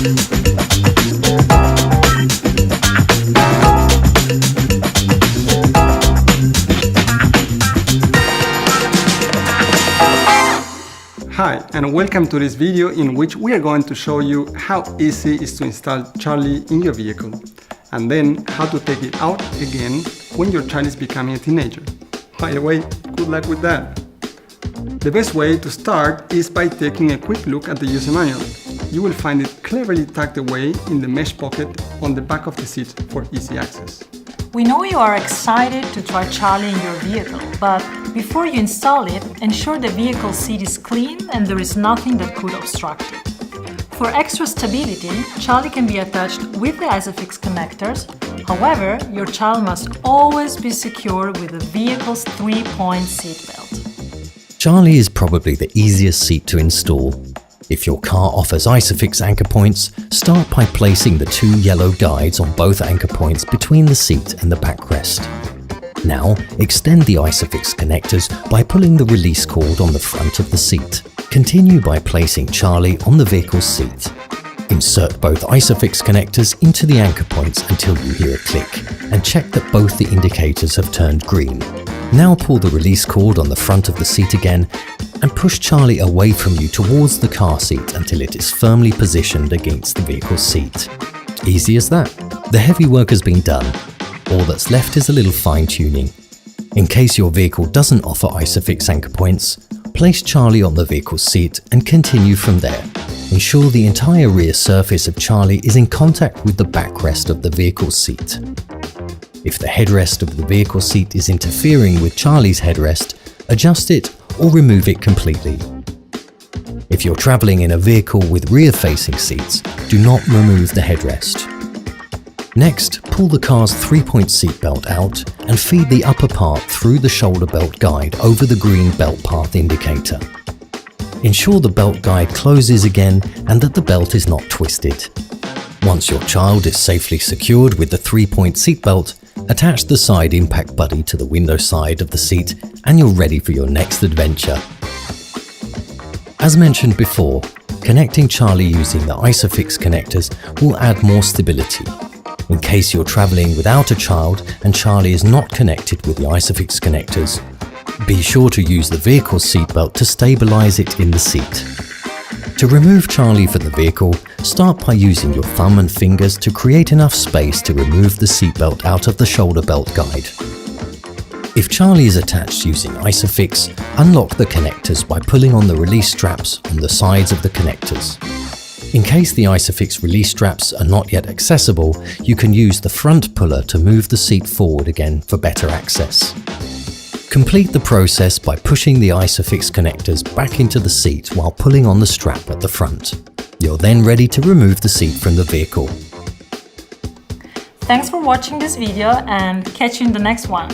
Hi, and welcome to this video in which we are going to show you how easy it is to install Charlie in your vehicle, and then how to take it out again when your child is becoming a teenager. By the way, good luck with that! The best way to start is by taking a quick look at the user manual. You will find it cleverly tucked away in the mesh pocket on the back of the seat for easy access. We know you are excited to try Charlie in your vehicle, but before you install it, ensure the vehicle seat is clean and there is nothing that could obstruct it. For extra stability, Charlie can be attached with the ISOFIX connectors. However, your child must always be secure with the vehicle's 3-point seat belt. Charlie is probably the easiest seat to install. If your car offers ISOFIX anchor points, start by placing the two yellow guides on both anchor points between the seat and the backrest. Now, extend the ISOFIX connectors by pulling the release cord on the front of the seat. Continue by placing Charlie on the vehicle's seat. Insert both ISOFIX connectors into the anchor points until you hear a click, and check that both the indicators have turned green. Now pull the release cord on the front of the seat again and push Charlie away from you towards the car seat until it is firmly positioned against the vehicle's seat. Easy as that. The heavy work has been done. All that's left is a little fine-tuning. In case your vehicle doesn't offer ISOFIX anchor points, place Charlie on the vehicle's seat and continue from there. Ensure the entire rear surface of Charlie is in contact with the backrest of the vehicle's seat. If the headrest of the vehicle seat is interfering with Charlie's headrest, adjust it or remove it completely. If you're traveling in a vehicle with rear-facing seats, do not remove the headrest. Next, pull the car's 3-point seat belt out and feed the upper part through the shoulder belt guide over the green belt path indicator. Ensure the belt guide closes again and that the belt is not twisted. Once your child is safely secured with the 3-point seat belt, attach the side impact buddy to the window side of the seat and you're ready for your next adventure. As mentioned before, connecting Charlie using the ISOFIX connectors will add more stability. In case you're traveling without a child and Charlie is not connected with the ISOFIX connectors, be sure to use the vehicle's seatbelt to stabilize it in the seat. To remove Charlie from the vehicle, start by using your thumb and fingers to create enough space to remove the seatbelt out of the shoulder belt guide. If Charlie is attached using ISOFIX, unlock the connectors by pulling on the release straps on the sides of the connectors. In case the ISOFIX release straps are not yet accessible, you can use the front puller to move the seat forward again for better access. Complete the process by pushing the ISOFIX connectors back into the seat while pulling on the strap at the front. You're then ready to remove the seat from the vehicle. Thanks for watching this video and catch you in the next one.